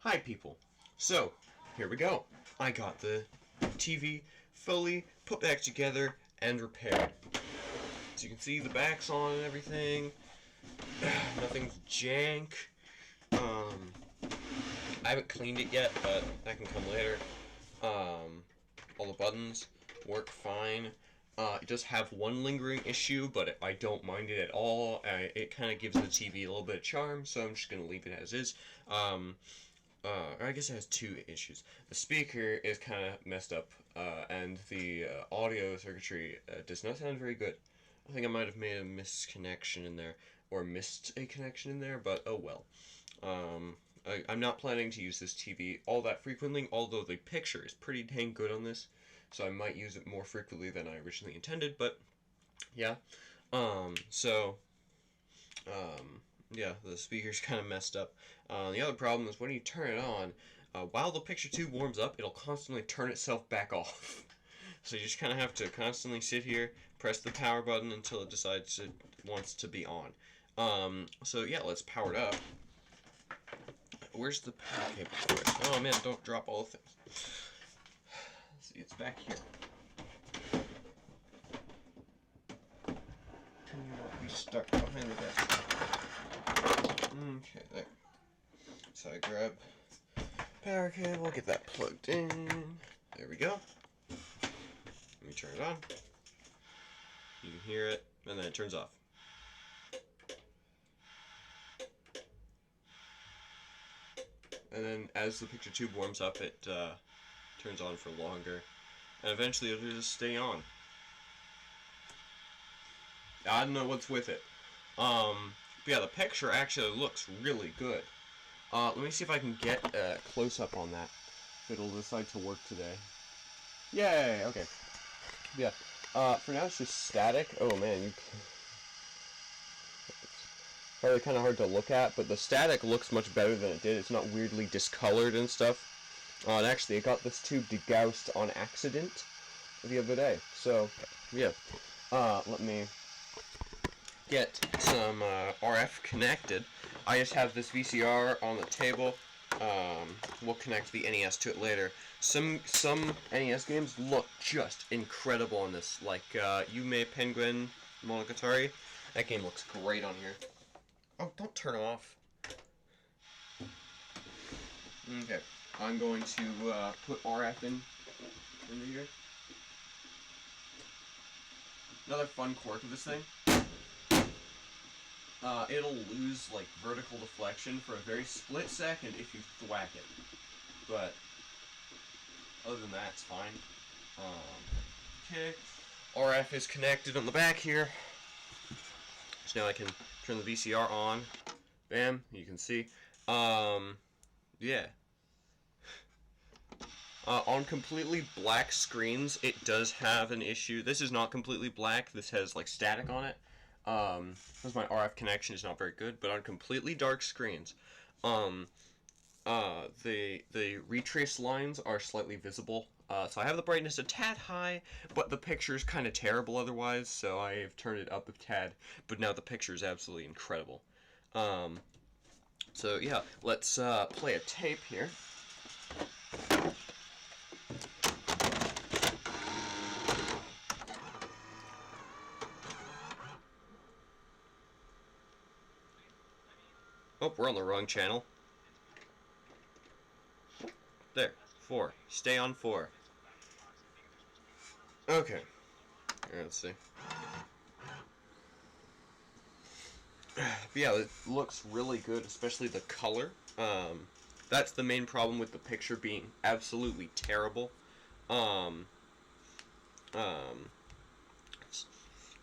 Hi people, so here we go. I got the TV fully put back together and repaired. So you can see the back's on and everything. Nothing's jank. I haven't cleaned it yet, but that can come later. All the buttons work fine. It does have one lingering issue, but I don't mind it at all. It kind of gives the TV a little bit of charm, so I'm just going to leave it as is. I guess it has two issues. The speaker is kind of messed up, and the audio circuitry does not sound very good. I think I might have made a misconnection in there, or missed a connection in there, but oh well. I'm not planning to use this TV all that frequently, although the picture is pretty dang good on this, so I might use it more frequently than I originally intended, but yeah. Yeah, the speaker's kind of messed up. The other problem is when you turn it on, while the picture tube warms up, it'll constantly turn itself back off. So you just kind of have to constantly sit here, press the power button until it decides it wants to be on. So yeah, let's power it up. Where's the power cable for it? Oh man, don't drop all the things. See, it's back here. Can you not be stuck behind the desk? Okay, there. So I grab power cable, get that plugged in. There we go. Let me turn it on. You can hear it, and then it turns off. And then as the picture tube warms up, it turns on for longer. And eventually it'll just stay on. I don't know what's with it. But yeah, the picture actually looks really good. Let me see if I can get a close-up on that. If it'll decide to work today. Yay! Okay. Yeah. For now it's just static. Oh man, it's probably kind of hard to look at, but the static looks much better than it did. It's not weirdly discolored and stuff. And actually, I got this tube degaussed on accident the other day. So, yeah. Let me get some RF connected. I just have this VCR on the table. We'll connect the NES to it later. Some NES games look just incredible on this, like Yume Penguin Monogatari. That game looks great on here. Oh, don't turn off. Okay, I'm going to put RF into here. Another fun quirk of this thing. It'll lose like vertical deflection for a very split second if you thwack it. But other than that, it's fine. Okay, RF is connected on the back here. So now I can turn the VCR on. Bam, you can see. Yeah. On completely black screens, it does have an issue. This is not completely black. This has like static on it. Because my RF connection is not very good. But on completely dark screens, the retrace lines are slightly visible. So I have the brightness a tad high, but the picture is kind of terrible otherwise, so I have turned it up a tad, but now the picture is absolutely incredible. So yeah, let's play a tape here. Oh, we're on the wrong channel. There, 4. Stay on 4. Okay. Here, let's see. But yeah, it looks really good, especially the color. That's the main problem with the picture being absolutely terrible. The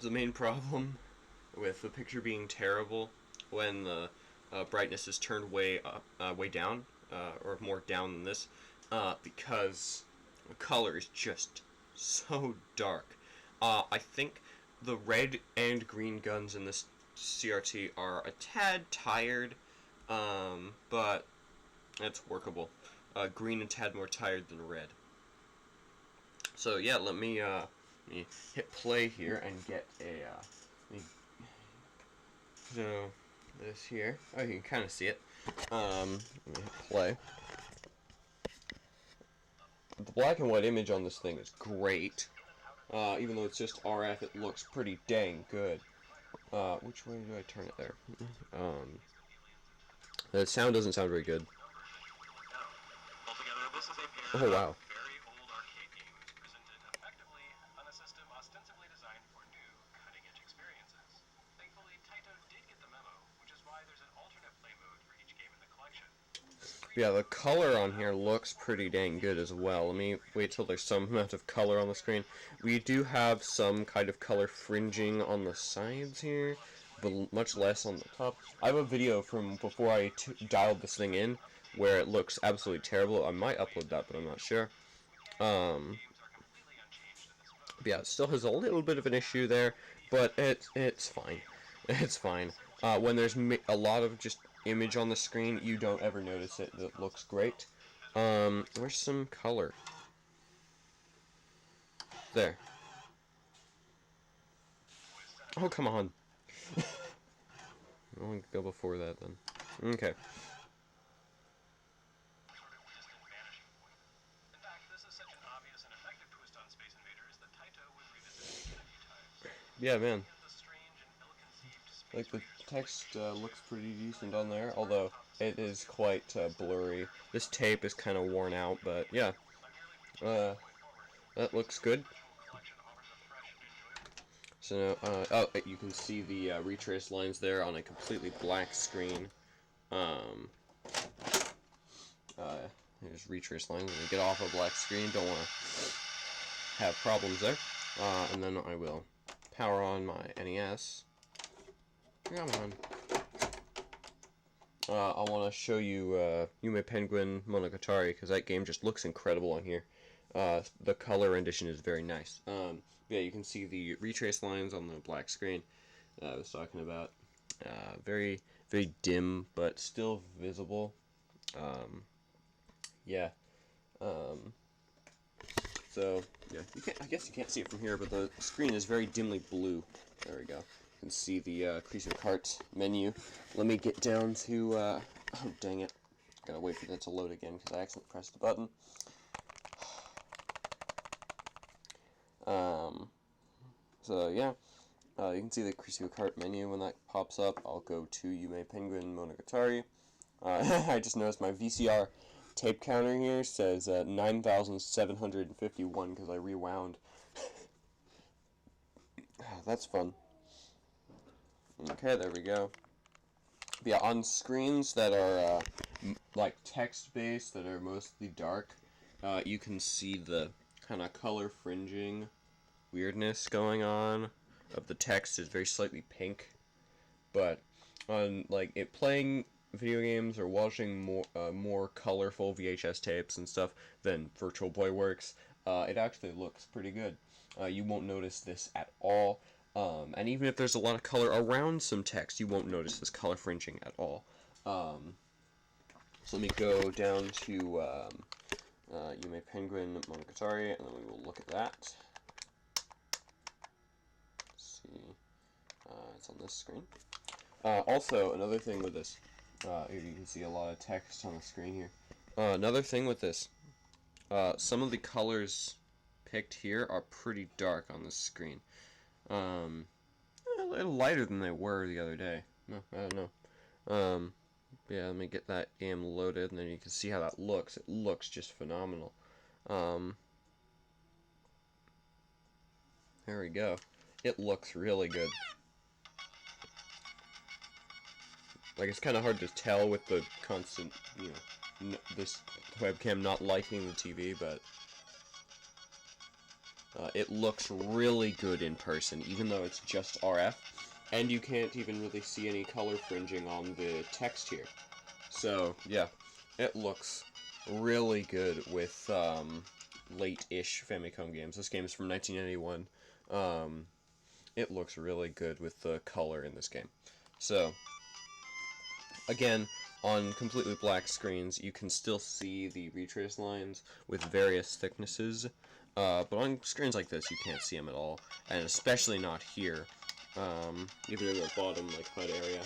main problem with the picture being terrible when the brightness is turned way up, way down, or more down than this, because the color is just so dark. I think the red and green guns in this CRT are a tad tired, but it's workable. Green a tad more tired than red. So yeah, let me hit play here and get a. So this here, oh, you can kind of see it. Let me hit play. the black and white image on this thing is great. Even though it's just RF, it looks pretty dang good. Which way do I turn it there? The sound doesn't sound very good. Oh, wow. Yeah, the color on here looks pretty dang good as well. Let me wait till there's some amount of color on the screen. We do have some kind of color fringing on the sides here, but much less on the top. I have a video from before I dialed this thing in where it looks absolutely terrible. I might upload that, but I'm not sure. Yeah, it still has a little bit of an issue there, but it's fine. It's fine. When there's a lot of just image on the screen, you don't ever notice it. It looks great. Where's some color? There. Oh, come on. I'll go before that then. Okay. Yeah, man. Like, the text looks pretty decent on there, although it is quite blurry. This tape is kind of worn out, but yeah. That looks good. So, oh, you can see the retrace lines there on a completely black screen. There's retrace lines. When you get off a black screen, don't want to have problems there. And then I will power on my NES. Come on. I want to show you Yume Penguin Monogatari, because that game just looks incredible on here. The color rendition is very nice. Yeah, you can see the retrace lines on the black screen I was talking about. Very, very dim, but still visible. Yeah. So, yeah, I guess you can't see it from here, but the screen is very dimly blue. There we go. You can see the Crease Cart menu. Let me get down to, oh, dang it. Gotta wait for that to load again, because I accidentally pressed the button. So, yeah. You can see the Crease Cart menu when that pops up. I'll go to Yume Penguin Monogatari. I just noticed my VCR tape counter here says 9,751 because I rewound. That's fun. Okay, there we go. Yeah, on screens that are like text-based, that are mostly dark, you can see the kind of color fringing weirdness going on of the text is very slightly pink. But on like it playing video games or watching more colorful VHS tapes and stuff than Virtual Boy works, it actually looks pretty good. You won't notice this at all. And even if there's a lot of color around some text, you won't notice this color fringing at all. So let me go down to Yume Penguin Monogatari, and then we will look at that. Let's see. It's on this screen. Also, another thing with this, you can see a lot of text on the screen here. Another thing with this, some of the colors picked here are pretty dark on the screen. A little lighter than they were the other day. No, I don't know. Yeah, let me get that game loaded, and then you can see how that looks. It looks just phenomenal. There we go. It looks really good. Like, it's kind of hard to tell with the constant, you know, this webcam not liking the TV, but it looks really good in person, even though it's just RF, and you can't even really see any color fringing on the text here. So, yeah, it looks really good with late-ish Famicom games. This game is from 1991. It looks really good with the color in this game. So, again, on completely black screens, you can still see the retrace lines with various thicknesses, but on screens like this, you can't see them at all, and especially not here, even in the bottom, like, HUD area.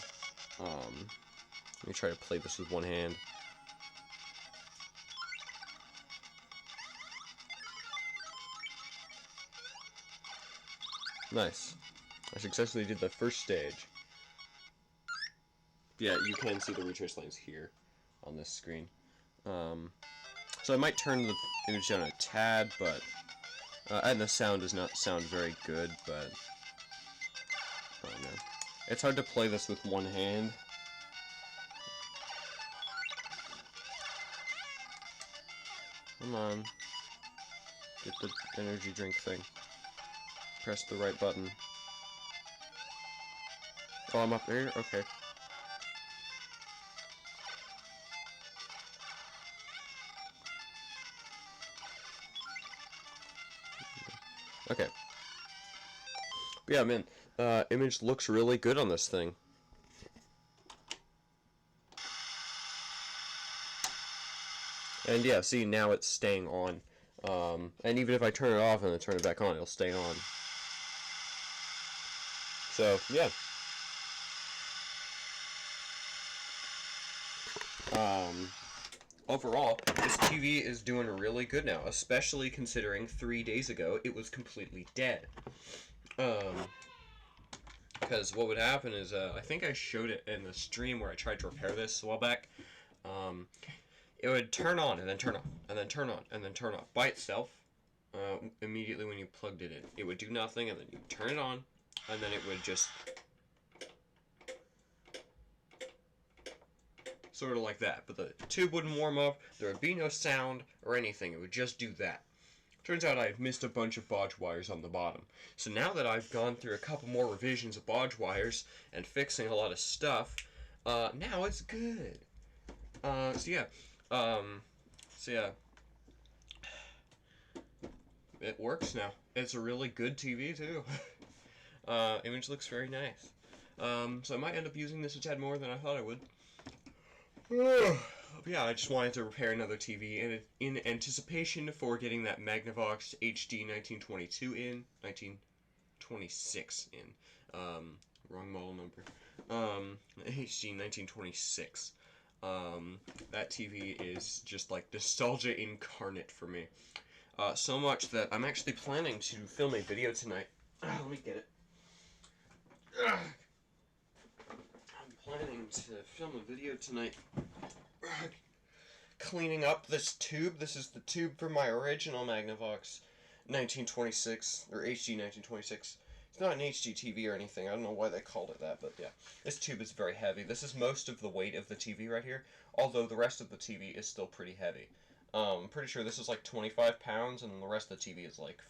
Let me try to play this with one hand. Nice. I successfully did the first stage. Yeah, you can see the retrace lines here on this screen. So I might turn the image down a tad, but and the sound does not sound very good, but oh man, it's hard to play this with one hand. Come on, get the energy drink thing. Press the right button. Oh, I'm up there? Okay. Okay. But yeah, man, image looks really good on this thing. And yeah, see, now it's staying on. And even if I turn it off and then turn it back on, it'll stay on. So, yeah. Overall, this TV is doing really good now, especially considering 3 days ago it was completely dead. Because what would happen is, I think I showed it in the stream where I tried to repair this a while back. It would turn on and then turn off, and then turn on and then turn off by itself. Immediately when you plugged it in, it would do nothing, and then you turn it on, and then it would just sort of like that. But the tube wouldn't warm up, there would be no sound or anything, it would just do that. Turns out I've missed a bunch of bodge wires on the bottom. So now that I've gone through a couple more revisions of bodge wires and fixing a lot of stuff, now it's good. So yeah, it works now. It's a really good TV too. Image looks very nice. So I might end up using this a tad more than I thought I would. Yeah, I just wanted to repair another TV in anticipation for getting that Magnavox HD 1922 in. 1926 in. Wrong model number. HD 1926. That TV is just like nostalgia incarnate for me. So much that I'm actually planning to film a video tonight. Let me get it. I'm planning to film a video tonight cleaning up this tube. This is the tube for my original Magnavox 1926, or HD 1926. It's not an HD TV or anything. I don't know why they called it that, but yeah. This tube is very heavy. This is most of the weight of the TV right here, although the rest of the TV is still pretty heavy. I'm pretty sure this is like 25 pounds, and the rest of the TV is like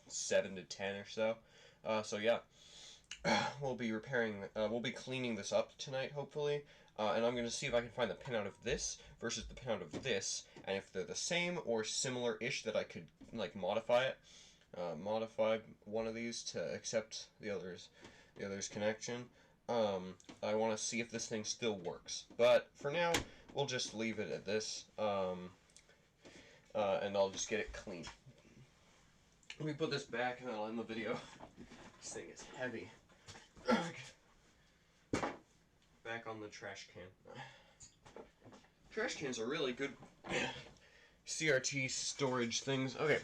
7 to 10 or so. So yeah, we'll be cleaning this up tonight, hopefully. And I'm going to see if I can find the pinout of this versus the pinout of this, and if they're the same or similar-ish, that I could like modify it. Modify one of these to accept the other's connection. I want to see if this thing still works. But for now, we'll just leave it at this. And I'll just get it clean. Let me put this back and then I'll end the video. This thing is heavy. Back on the trash can. Trash cans are really good CRT storage things. Okay.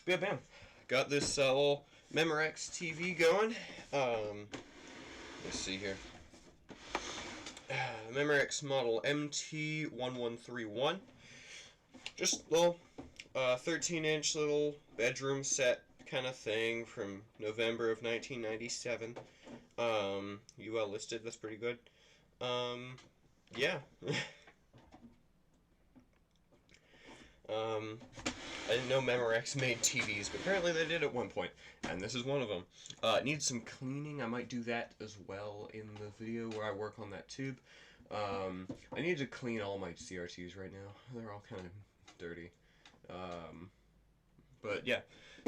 Yeah, bam. Got this little Memorex TV going. Let's see here. Memorex model MT1131. Just little 13-inch little bedroom set kind of thing from November of 1997. UL listed. That's pretty good. Yeah. I didn't know Memorex made TVs, but apparently they did at one point, and this is one of them. It needs some cleaning. I might do that as well in the video where I work on that tube. I need to clean all my CRTs right now. They're all kind of dirty. But yeah,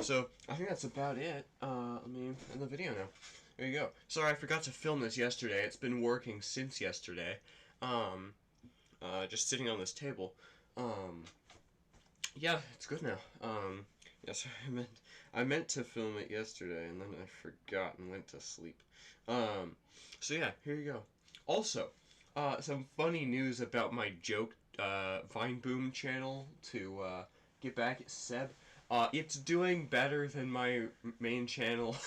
so I think that's about it. Let me end the video now. There you go. Sorry, I forgot to film this yesterday. It's been working since yesterday. Just sitting on this table. Yeah, it's good now. Yes, I meant to film it yesterday, and then I forgot and went to sleep. So yeah, here you go. Also, some funny news about my joke, Vine Boom channel to, get back at Seb. It's doing better than my main channel.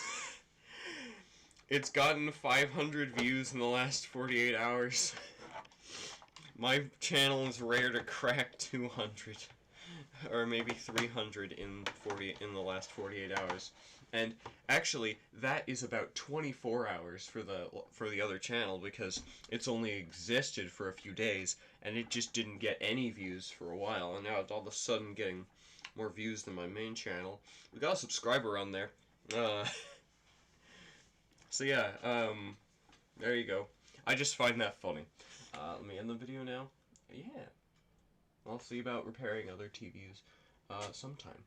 It's gotten 500 views in the last 48 hours. My channel is rare to crack 200. Or maybe 300 in the last 48 hours. And actually, that is about 24 hours for the other channel, because it's only existed for a few days, and it just didn't get any views for a while, and now it's all of a sudden getting more views than my main channel. We got a subscriber on there. So yeah, there you go. I just find that funny. Let me end the video now. Yeah. I'll see about repairing other TVs sometime.